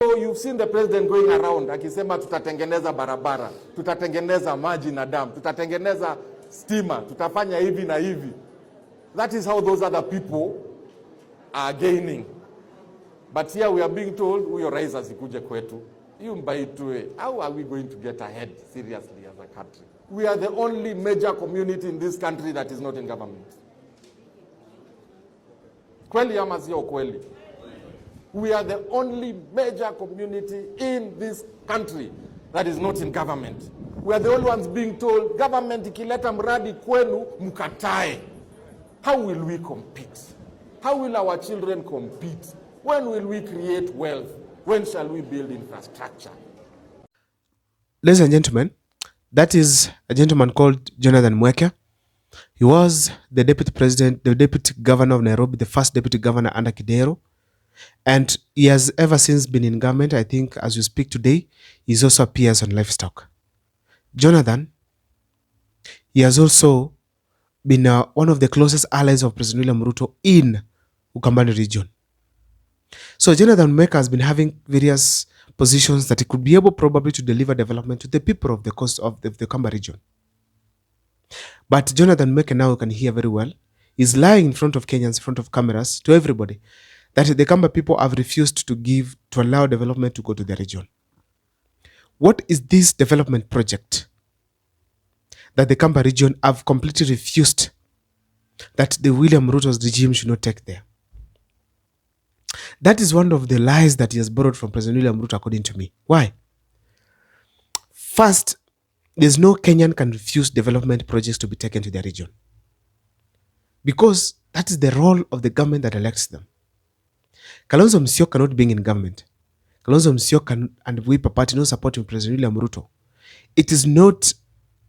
So you've seen the president going around akisema tutatengeneza barabara, tutatengeneza maji na damu, tutatengeneza stima, tutafanya hivi na hivi. That is how those other people are gaining. But here we are being told, huyo rais asikuje kwetu. You mbaitwe. How are we going to get ahead seriously as a country? We are the only major community in this country that is not in government. Kweli ama sio kweli? We are the only major community in this country that is not in government. We are the only ones being told, government ikileta mradi kwenu mkatae. How will we compete? How will our children compete? When will we create wealth? When shall we build infrastructure? Ladies and gentlemen, that is a gentleman called Jonathan Mweke. He was the deputy president, the deputy governor of Nairobi, the first deputy governor under Kidero. And he has ever since been in government. I think as we speak today, he's also appears on livestock. Jonathan, he has also been one of the closest allies of President William Ruto in Ukambani region. So Jonathan Mweke has been having various positions that he could be able probably to deliver development to the people of the coast of the Kamba region. But Jonathan Mweke, now you can hear very well, is lying in front of Kenyans, in front of cameras, to everybody, that the Kamba people have refused to allow development to go to the region. What is this development project that the Kamba region have completely refused that the William Ruto's regime should not take there? That is one of the lies that he has borrowed from President William Ruto, according to me. Why? First, there's no Kenyan can refuse development projects to be taken to their region, because that is the role of the government that elects them. Kalonzo Musyoka cannot be in government. Kalonzo Musyoka and Wiper Party not supporting President William Ruto. It is not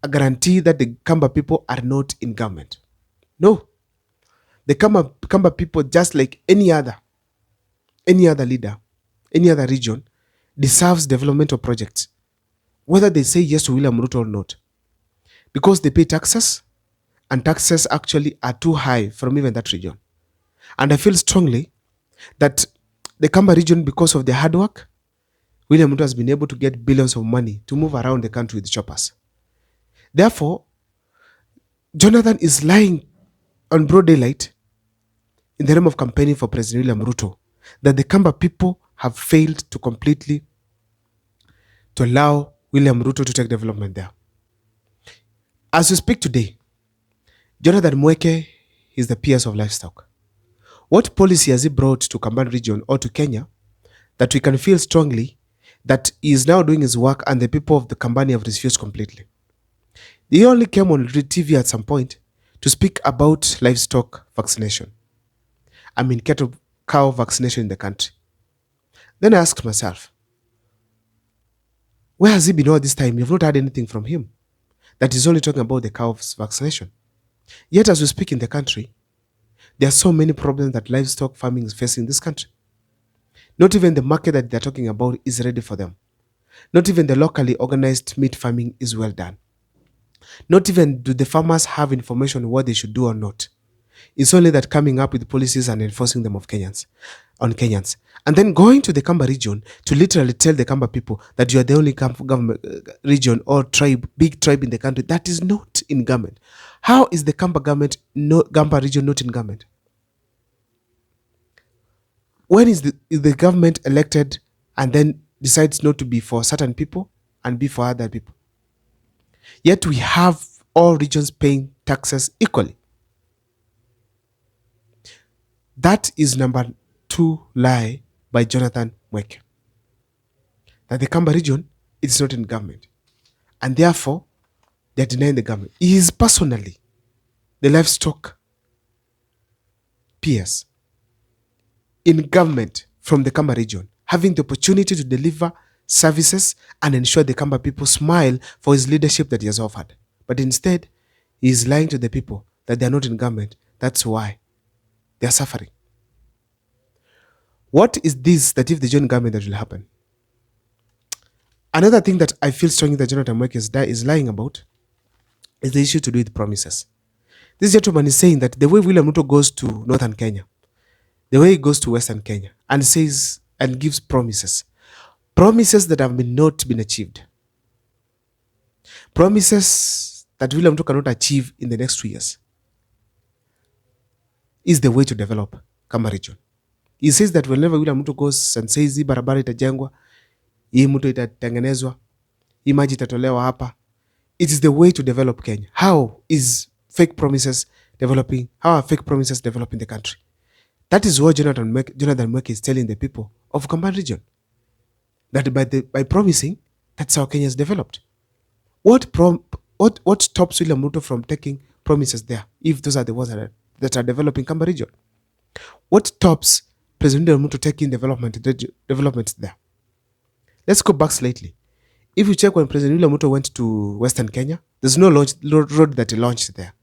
a guarantee that the Kamba people are not in government. No. The Kamba people, just like any other leader, any other region, deserves developmental projects, whether they say yes to William Ruto or not, because they pay taxes, and taxes actually are too high from even that region. And I feel strongly that the Kamba region, because of their hard work, William Ruto has been able to get billions of money to move around the country with choppers. Therefore, Jonathan is lying on broad daylight in the realm of campaigning for President William Ruto that the Kamba people have failed to completely to allow William Ruto to take development there. As we speak today, Jonathan Mweke is the PS of livestock. What policy has he brought to Kambani region or to Kenya that we can feel strongly that he is now doing his work and the people of the Kambani have refused completely? He only came on TV at some point to speak about livestock vaccination. I mean cow vaccination in the country. Then I asked myself, where has he been all this time? You've not heard anything from him. That is only talking about the cow's vaccination. Yet as we speak in the country, there are so many problems that livestock farming is facing in this country. Not even the market that they're talking about is ready for them. Not even the locally organized meat farming is well done. Not even do the farmers have information on what they should do or not. It's only that coming up with policies and enforcing them on Kenyans. And then going to the Kamba region to literally tell the Kamba people that you are the only government region or big tribe in the country that is not in government. How is the Kamba region not in government? When is the government elected and then decides not to be for certain people and be for other people? Yet we have all regions paying taxes equally. That is number 2 lie by Jonathan Mweke. That the Kamba region is not in government. And therefore, they are denying the government. He is personally the livestock PS in government from the Kamba region, having the opportunity to deliver services and ensure the Kamba people smile for his leadership that he has offered. But instead, he is lying to the people that they are not in government. That's why they are suffering. What is this that if they join government that will happen? Another thing that I feel strongly that Jonathan Mweke is lying about is the issue to do with promises. This gentleman is saying that the way William Ruto goes to northern Kenya, the way he goes to western Kenya and says and gives promises, Promises that have not been achieved. Promises that William Ruto cannot achieve in the next 2 years is the way to develop Kama region. He says that whenever William Ruto goes and says hii barabara itajengwa, hii mto itatengenezwa, hii maji itatolewa hapa, it is the way to develop Kenya. How is fake promises developing? How are fake promises developing the country? That is what Jonathan Mweke is telling the people of Kamba region. That by promising, that's how Kenya is developed. What stops William Ruto from taking promises there, if those are the ones that are developing Kamba region? What stops President William Ruto taking development there? Let's go back slightly. If you check when President William Ruto went to Western Kenya, there's no road that he launched there.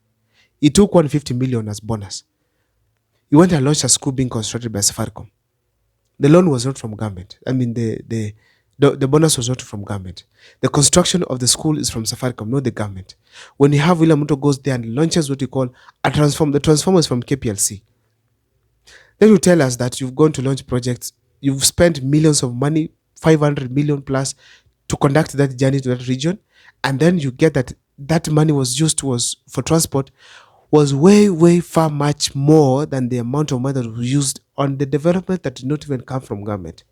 He took 150 million as bonus. He went and launched a school being constructed by Safaricom. The loan was not from government. I mean, the bonus was not from government. The construction of the school is from Safaricom, not the government. When you have William Ruto goes there and launches what you call a transform, the transformer is from KPLC. Then you tell us that you've gone to launch projects, you've spent millions of money, 500 million plus, to conduct that journey to that region, and then you get that money was used for transport was way far much more than the amount of money that was used on the development that did not even come from government.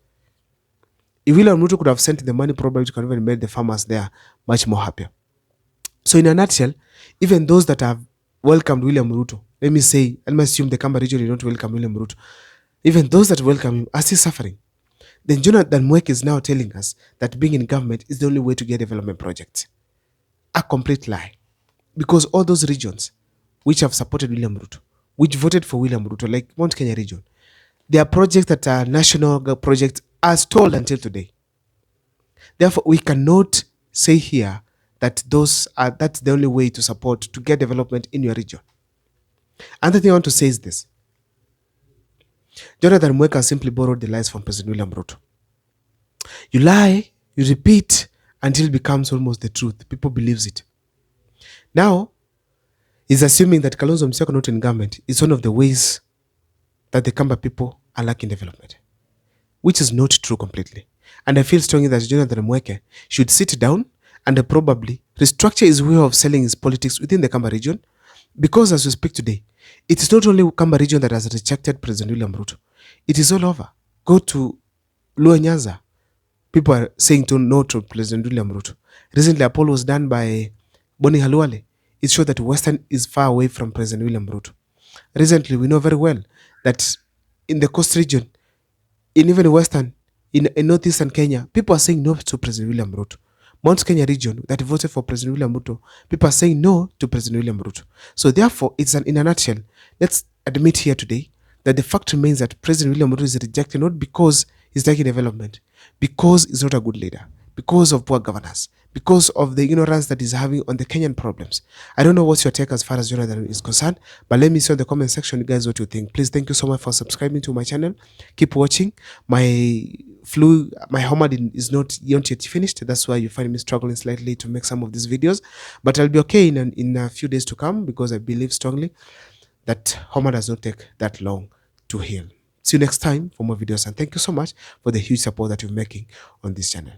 If William Ruto could have sent the money, probably it could have even made the farmers there much more happier. So in a nutshell, even those that have welcomed William Ruto, let me assume the Kamba region did not welcome William Ruto, even those that welcome him are still suffering. Then Jonathan Mweke is now telling us that being in government is the only way to get development projects. A complete lie. Because all those regions which have supported William Ruto, which voted for William Ruto, like Mount Kenya region, their projects that are national projects are stalled until today. Therefore, we cannot say here that that's the only way to get development in your region. Another thing I want to say is this. Jonathan Mweke simply borrowed the lies from President William Ruto. You lie, you repeat until it becomes almost the truth. People believes it. Now, he's assuming that Kalonzo Musyoka not in government is one of the ways that the Kamba people are lacking development, which is not true completely. And I feel strongly that Jonathan Mweke should sit down and probably restructure his way of selling his politics within the Kamba region, because as we speak today, it is not only Kamba region that has rejected President William Ruto. It is all over. Go to Luo Nyanza. People are saying no to President William Ruto. Recently, a poll was done by Boni Halwale. It showed that Western is far away from President William Ruto. Recently, we know very well that in the coast region, in even Western, in northeastern Kenya, people are saying no to President William Ruto. Mount Kenya region that voted for President William Ruto, people are saying no to President William Ruto. So therefore, in a nutshell, let's admit here today that the fact remains that President William Ruto is rejected not because he's taking development, because he's not a good leader, because of poor governance, because of the ignorance that he's having on the Kenyan problems. I don't know what's your take as far as Jonathan is concerned, but let me see in the comment section, guys, what you think. Please, thank you so much for subscribing to my channel. Keep watching. My homework is not yet finished. That's why you find me struggling slightly to make some of these videos, but I'll be okay in a few days to come, because I believe strongly that homework does not take that long to heal. See you next time for more videos, and thank you so much for the huge support that you're making on this channel.